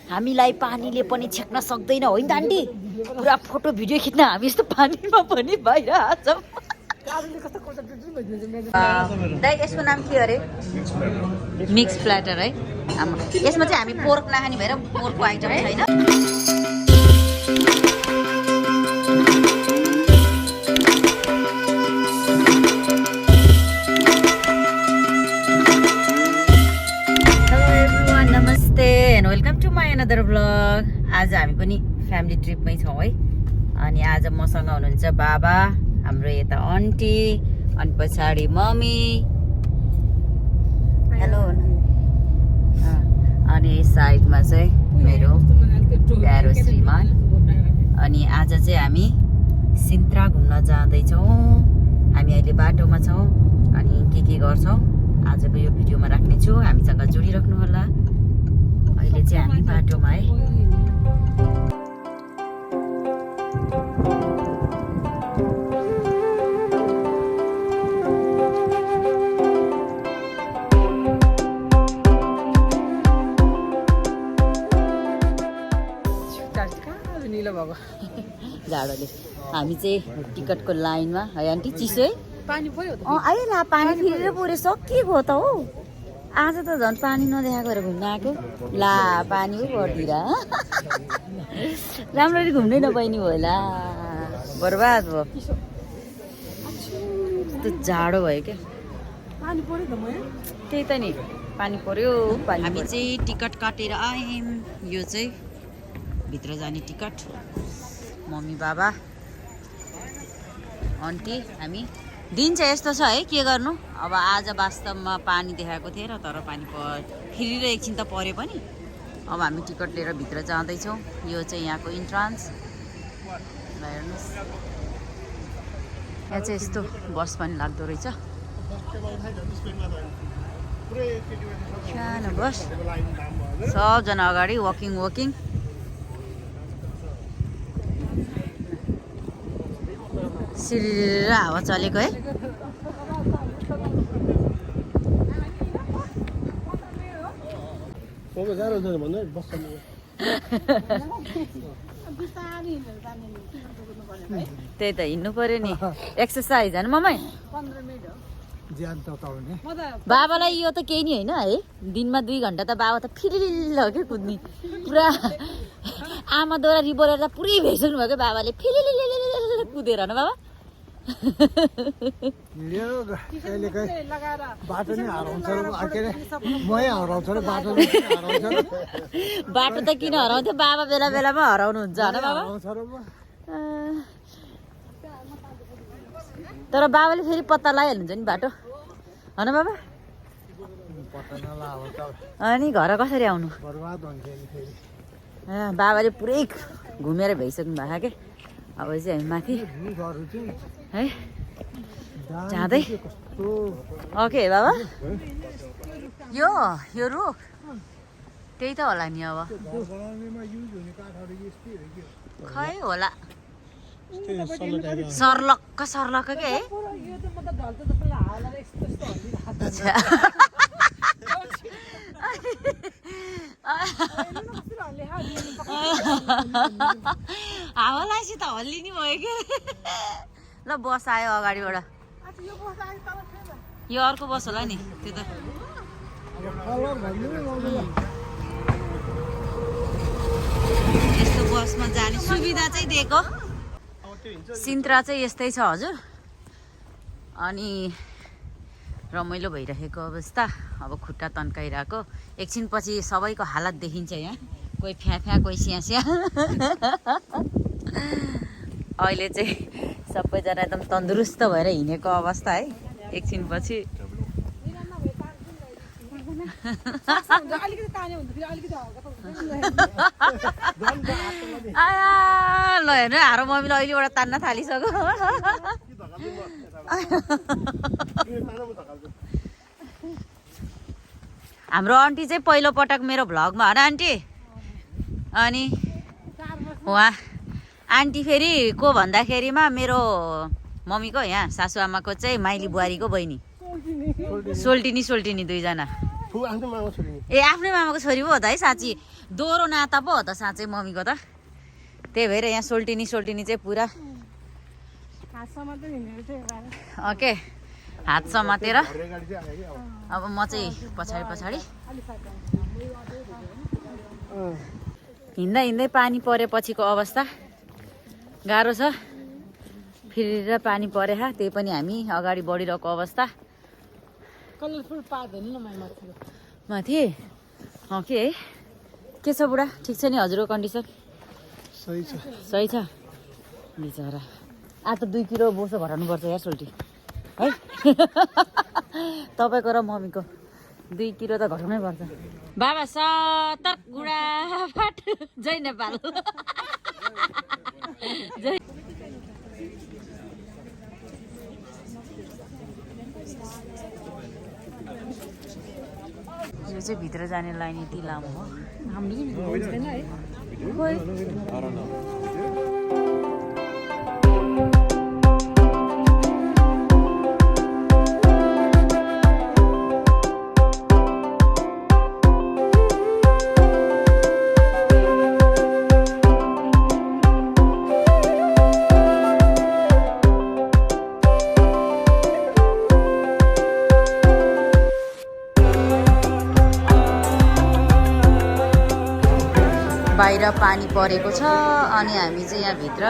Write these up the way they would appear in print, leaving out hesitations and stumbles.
हामीलाई पानीले पनि छेक्न सक्दैन होइन त आन्टी पुरा फोटो भिडियो खिच्न हामी यस्तो पानीमा पनि बाहिर आछौँ दाइ यसको नाम के अरे मिक्स प्ल्याटर है यसमा चाहिँ हामी पोर्क नखाने भएर पोर्कको आइटम छैन welcome to my another vlog आज हामी पनि फ्यामिली ट्रिपमै छौँ है अनि आज मसँग हुनुहुन्छ बाबा हाम्रो यता आन्टी अनि पछाडि मम्मी हेलो अनि साइडमा चाहिँ मेरो प्यारो श्रीमान अनि आज चाहिँ हामी सिन्त्रा घुम्न जाँदैछौँ हामी अहिले बाटोमा छौँ अनि के गर्छौँ आजको यो भिडियोमा राख्नेछु हामीसँग जोडिराख्नु होला अहिले चाहिँ हामी बाटोमा है जाडोले हामी चाहिँ टिकटको लाइनमा है आन्टी चिसो है पानी पर्यो आयो ला पानी फेरि पुरै सकिएको हो त हो आज त झन् पानी नदेखाएको घुम्न आएको ला पानी पो पर्दिर राम्ररी घुम्नै नपाइने भयो ला बर्बाद भयो यस्तो जाडो भयो क्या पानी पर्यो त म त्यही त नि पानी पर्यो हामी चाहिँ टिकट काटेर आयौँ यो चाहिँ भित्र जाने टिकट मम्मी बाबा आन्टी हामी दिन चाहिँ यस्तो छ है के गर्नु अब आज वास्तवमा पानी देखाएको थिएन तर पानी फेरि एकछिन त पर्यो पनि अब हामी टिकट लिएर भित्र जाँदैछौँ यो चाहिँ यहाँको इन्ट्रान्स ल हेर्नुहोस् यहाँ चाहिँ यस्तो बस पनि लाग्दो रहेछ सानो बस सबजना अगाडि वकिङ सिरिर हावा चलेको है त्यही त हिँड्नु पर्यो नि एक्सर्साइज होइन ममै बाबालाई यो त केही नि होइन है दिनमा 2 घन्टा त बाबा त फिलिल हो क्या कुद्ने पुरा आमाद्वारा रिबोरेर त पुरै भइसक्नु भयो क्या बाबाले फिलिल कुदेर होइन बाबा बाटो नै हराउँछ बाटो त किन हराउँथ्यो बाबा बेला बेलामा हराउनुहुन्छ होइन बाबा तर बाबाले फेरि पत्ता लगाइहाल्नुहुन्छ नि बाटो होइन बाबा अनि घर कसरी आउनु बाबाले पुरै घुमेर भइसक्नु भएको क्या अब चाहिँ हामी माथि है जाँदै ओके बाबा यो रुख त्यही त होला नि अब खै होला सर्लक्क के है हावालाई त हल्लिने भयो कि ल बस आयो अगाडिबाट यो अर्को बस होला नि त्यो त यस्तो बसमा जाने सुविधा चाहिँ दिएको सिन्त्रा चाहिँ यस्तै छ हजुर अनि रमाइलो भइरहेको अवस्था अब खुट्टा तन्काइरहेको एकछिन पछि सबैको हालत देखिन्छ यहाँ कोही फ्या कोही स्या अहिले चाहिँ सबैजना एकदम तन्दुरुस्त भएर हिँडेको अवस्था है एकछिन पछि ल हेर्नु हारो मम्मीले अहिलेबाट तान्न थालिसक्यो हाम्रो आन्टी चाहिँ पहिलो पटक मेरो भ्लगमा हो र आन्टी अनि उहाँ आन्टी फेरि को भन्दाखेरिमा मेरो मम्मीको यहाँ सासुआमाको चाहिँ माइली बुहारीको बहिनी सोल्टिनी दुईजना आफ्नो मामा छोरी नि। ए आफ्नै मामाको छोरी पो हो त है साँच्ची दोहोरो नाता पो हो त साँच्चै मम्मीको त त्यही भएर यहाँ सोल्टिनी चाहिँ पुरा ओके हात समातेर अब म चाहिँ पछाडि हिँड्दै पानी परेपछिको अवस्था गाह्रो छ फेरि पानी परे त्यही पनि हामी अगाडि बढिरहेको अवस्था कलरफुल पात हेर्नु न माथि के है के छ बुढा ठिक छ नि हजुरको कन्डिसन सही छ बिचरा त 2 किलो बोसो भराउनुपर्छ यार सोल्टी है तपाईँको र मम्मीको 2 किलो त घटाउनै पर्छ बाबा सतर्क गुडा फाट जय नेपाल जय यो चाहिँ भित्र जाने लाइन यति लामो हो बाहिर पानी परेको छ अनि हामी चाहिँ यहाँ भित्र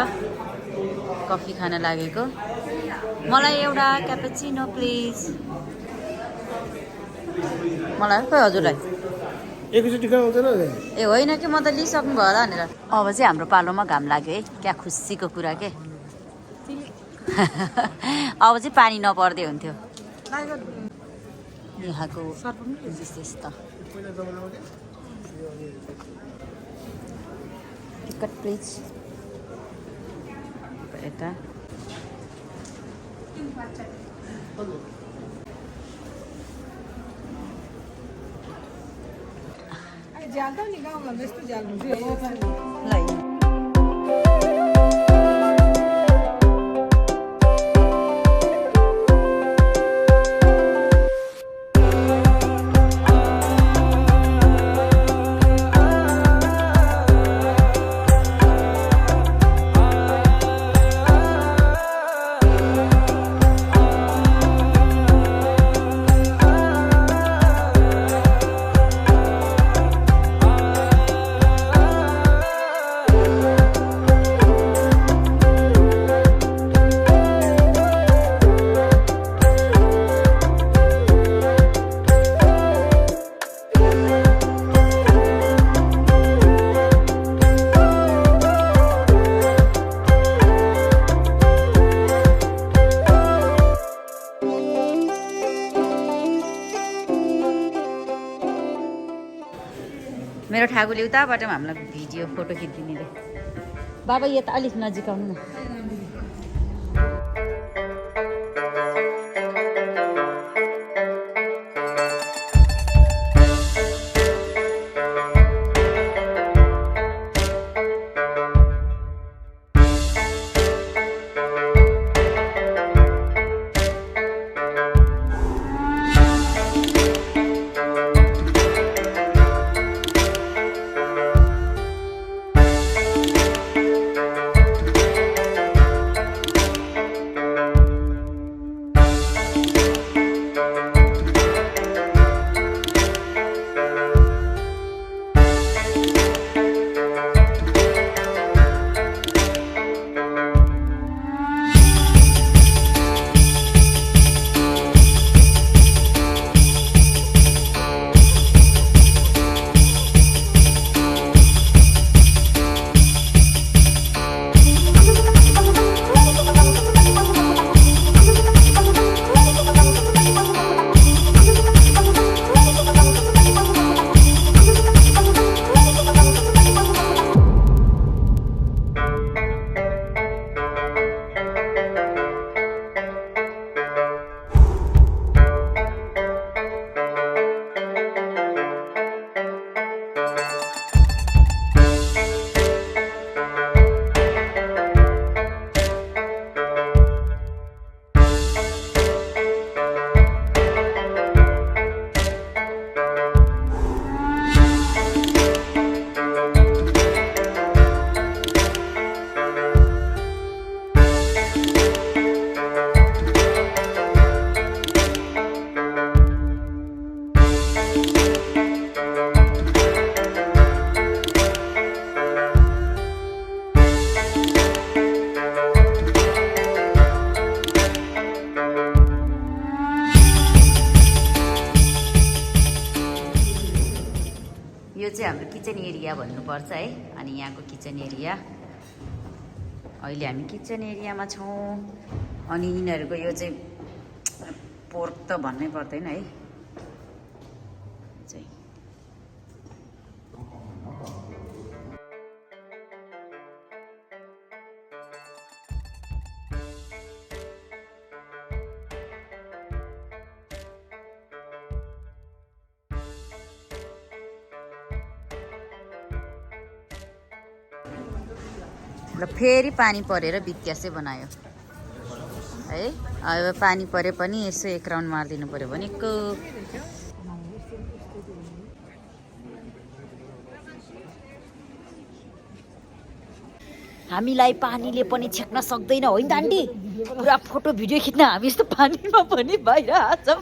कफी खान लागेको मलाई एउटा क्यापेचिनो प्लिज मलाई खै हजुरलाई एकैचोटि गाउँदैन ए होइन कि म त लिइसक्नु भयो होला भनेर अब चाहिँ हाम्रो पालोमा घाम लाग्यो है क्या खुसीको कुरा के अब चाहिँ पानी नपर्दै हुन्थ्यो यहाँको विशेषता टिकट प्लिज यता ज्यादा नि गाउँमा यस्तो ज्याल हुन्थ्यो मेरो ठाकुरले उताबाट हामीलाई भिडियो फोटो खिचिदिने रे बाबा यता अलिक नजिक आउनु न किचन एरिया भन्नुपर्छ है। अनि यहाँको किचन एरिया, अहिले हामी किचन एरियामा छौँ। अनि यिनीहरूको यो चाहिँ पोर्क त भन्नै पर्दैन है चाहिँ। र फेरि पानी परेर बित्यासै बनायो है। अब पानी परे पनि यसो एक राउन्ड मारिदिनु पर्यो भनेको। हामीलाई पानीले पनि छेक्न सक्दैन होइन त आन्टी? पुरा फोटो भिडियो खिच्न हामी यस्तो पानीमा पनि बाहिर आछौँ।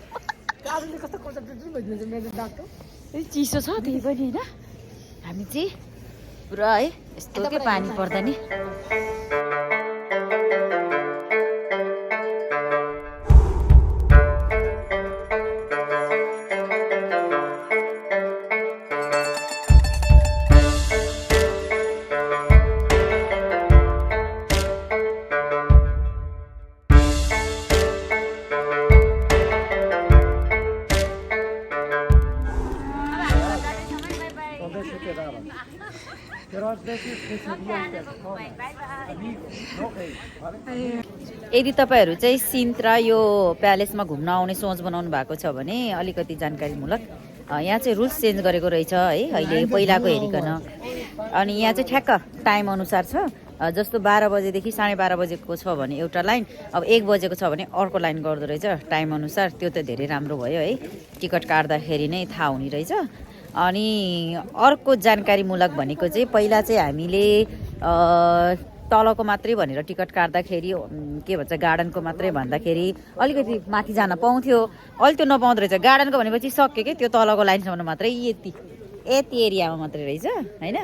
चिसो छ त्यही पनि होइन। हामी चाहिँ पुरा है यस्तो के पानी पर्दा नि। यदि तपाईँहरू चाहिँ सिन्त्रा यो प्यालेसमा घुम्न आउने सोच बनाउनु भएको छ भने अलिकति जानकारीमूलक यहाँ चाहिँ रुल्स चेन्ज गरेको रहेछ है अहिले पहिलाको हेरिकन। अनि यहाँ चाहिँ ठ्याक्क टाइम अनुसार छ। जस्तो 12 बजेदेखि 12:30 बजेको छ भने एउटा लाइन, अब 1 बजेको छ भने अर्को लाइन गर्दो रहेछ टाइम अनुसार। त्यो त धेरै राम्रो भयो है, टिकट काट्दाखेरि नै थाहा हुने रहेछ। अनि अर्को जानकारीमूलक भनेको चाहिँ पहिला चाहिँ हामीले तलको मात्रै भनेर टिकट काट्दाखेरि के भन्छ गार्डनको मात्रै भन्दाखेरि अलिकति माथि जान पाउँथ्यो। अहिले त्यो नपाउँदो रहेछ। गार्डनको भनेपछि सक्यो कि त्यो तलको लाइनसम्म मात्रै यति एरियामा मात्रै रहेछ होइन।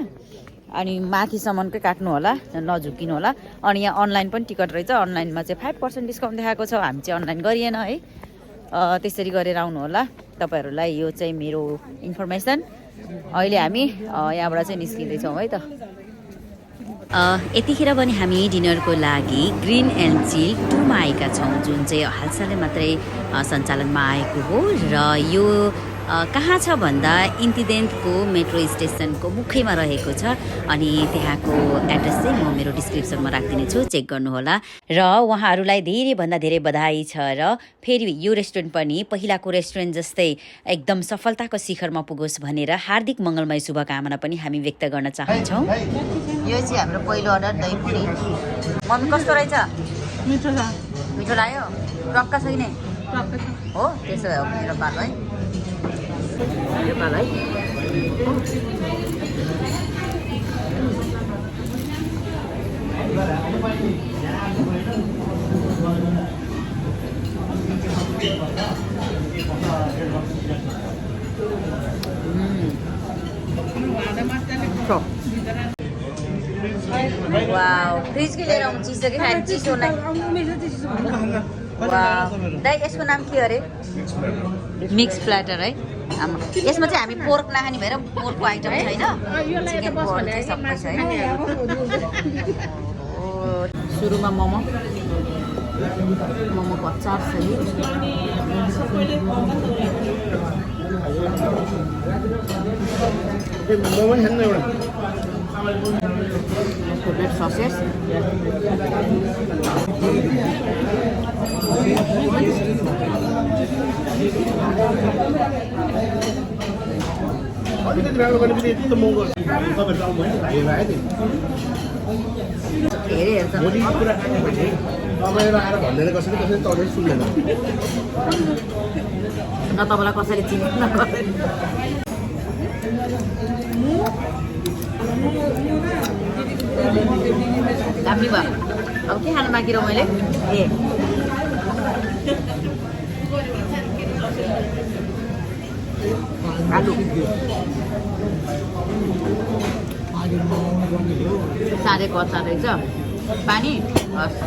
अनि माथिसम्मकै काट्नु होला, नझुकिनु होला। अनि यहाँ अनलाइन पनि टिकट रहेछ। अनलाइनमा चाहिँ 5% डिस्काउन्ट देखाएको छ। हामी चाहिँ अनलाइन गरिएन है। त्यसरी गरेर आउनु होला। तपाईँहरूलाई यो चाहिँ मेरो इन्फर्मेसन। अहिले हामी यहाँबाट चाहिँ निस्किँदैछौँ है त। यतिखेर पनि हामी डिनरको लागि ग्रिन एन्ड चिल 2मा आएका छौँ, जुन चाहिँ हालसालै मात्रै सञ्चालनमा आएको हो। र यो कहाँ छ भन्दा इन्टिडेन्टको मेट्रो स्टेसनको मुखैमा रहेको छ। अनि त्यहाँको एड्रेस चाहिँ म मेरो डिस्क्रिप्सनमा राखिदिनेछु, चेक गर्नुहोला। र उहाँहरूलाई धेरैभन्दा धेरै बधाई छ। र फेरि यो रेस्टुरेन्ट पनि पहिलाको रेस्टुरेन्ट जस्तै एकदम सफलताको शिखरमा पुगोस् भनेर हार्दिक मङ्गलमय शुभकामना पनि हामी व्यक्त गर्न चाहन्छौँ। यो चाहिँ हाम्रो पहिलो अर्डर दही पुरी। मम्मी कस्तो रहेछ? मिठो छ। मिठो लाग्यो? टक्का छ कि नै? हो, त्यसो भए मेरो पालो है। यो पालो है। वाउ, फ्रिजकै लिएर आउँ चिसो कि खाने चिसो नै। दाइ यसको नाम के अरे? मिक्स प्ल्याटर है। यसमा चाहिँ हामी पोर्क नखाने भएर पोर्कको आइटम छैन, चिकन पोर्क चाहिँ सबै छ है। सुरुमा मोमोको अचार छ नि। Chocolate sauces. न तपाईँलाई कसैले चिन्नु दामी भयो। अब के खानु बाँकी रह्यो मैले? आलु साँधेको अचार रहेछ। पानी हस्।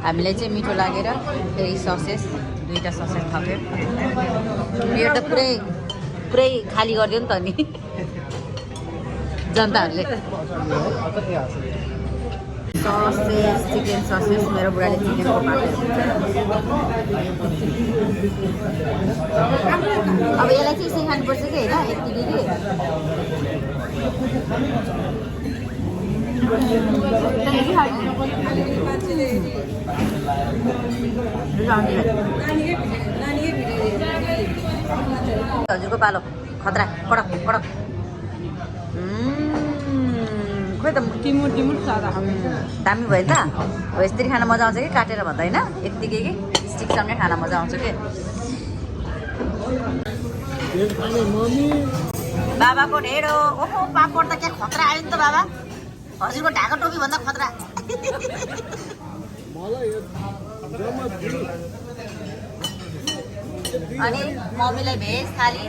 हामीलाई चाहिँ मिठो लागेर फेरि ससेस 2टा ससेस थप्यो। यो त पुरै खाली गरिदियो नि त नि जनताहरूले। ससेस चिकन ससेस मेरो बुढाले चिकनको पाकेको हुन्छ। अब यसलाई चाहिँ यसै खानुपर्छ कि होइन यतिकै कि हजुरको पालो खतरा कडक कडक खोइ त टिमुट सादा दामी भयो नि त हो। यसरी खान मजा आउँछ कि काटेर भन्दा होइन यत्तिकै कि स्टिकसँगै खान मजा आउँछ कि। बाबाको ढेँडो ओहो पापड त क्या खतरा आयो नि त बाबा। हजुरको ढाका टोपी भन्दा खतरा। अनि मम्मीलाई भेज थाली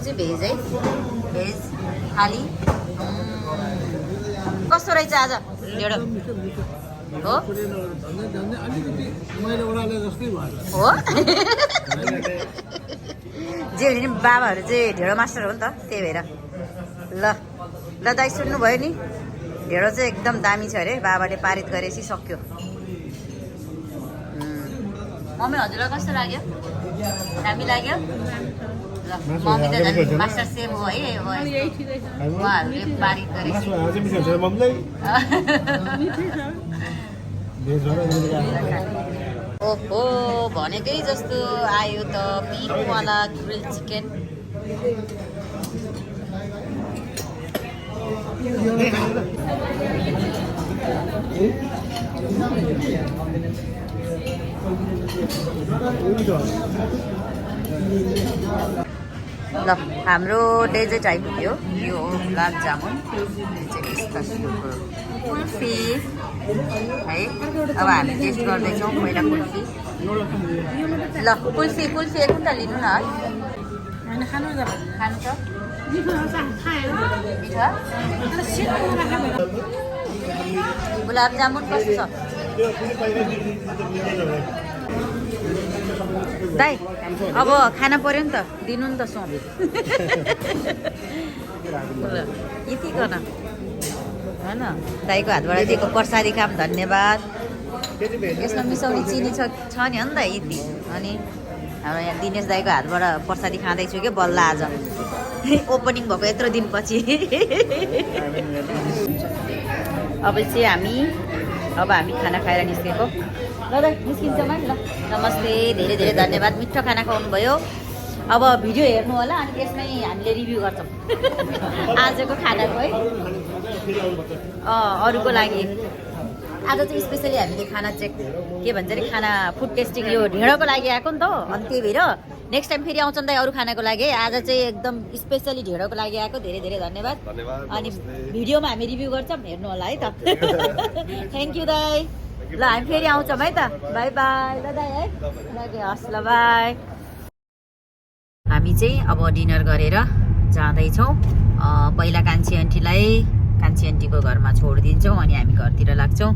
चाहिँ भेज है भेज थाली कस्तो रहेछ आज ढेँडो हो हो जे भने नि बाबाहरू चाहिँ ढेँडो मास्टर हो नि त त्यही भएर। ल ल दाइ सुन्नुभयो नि ढेँडो चाहिँ एकदम दामी छ अरे बाबाले पारित गरेपछि सक्यो। मम्मी हजुरलाई कस्तो लाग्यो दामी लाग्यो। ल मम्मी त झन् मास्टर सेफ हो है उहाँहरूले पारित गरेपछि। ओहो भनेकै जस्तो आयो त मिरुवाला ग्रिल चिकन। ल हाम्रो डेजर्ट आइपुग्यो। यो हो गुलाब जामुन कुल्फी है। अब हामी टेस्ट गर्दैछौँ पहिला कुल्फी। ल कुल्फी कुल्फी एक कुन्टा लिनु न है खानु छ मिठा। गुलाब जामुन कस्तो छ दाइ? अब खाना पर्यो नि त दिनु नि त सोम यति गर्न होइन। दाइको हातबाट दिएको प्रसादी काम धन्यवाद। यसमा मिसाउने चिनी छ नि हो नि त यति। अनि हाम्रो यहाँ दिनेश दाइको हातबाट प्रसादी खाँदैछु कि बल्ल आज ओपनिङ भएको यत्रो दिनपछि। अब हामी खाना खाएर निस्केको। ल दाइ निस्किन्छौँ है। ल नमस्ते धेरै धेरै धन्यवाद मिठो खाना खुवाउनुभयो। अब भिडियो हेर्नु होला अनि त्यसमै हामीले रिभ्यू गर्छौँ आजको खानाको है। अरूको लागि आज चाहिँ स्पेसली हामीले खाना चेक के भन्छ अरे खाना फुड टेस्टिङ यो ढेँडोको लागि आएको नि त। अनि त्यही भएर नेक्स्ट टाइम फेरि आउँछन् दाइ अरू खानाको लागि। आज चाहिँ एकदम स्पेसली ढेँडोको लागि आएको। धेरै धेरै धन्यवाद। अनि भिडियोमा हामी रिभ्यू गर्छौँ हेर्नु होला है त। थ्याङ्क यू दाइ। ल हामी फेरि आउँछौँ है त। बाई बाई ल दाइ है। हस् ल बाई। हामी चाहिँ अब डिनर गरेर जाँदैछौँ। पहिला कान्छी आन्टीलाई कान्छी आन्टीको घरमा छोडिदिन्छौँ अनि हामी घरतिर लाग्छौँ।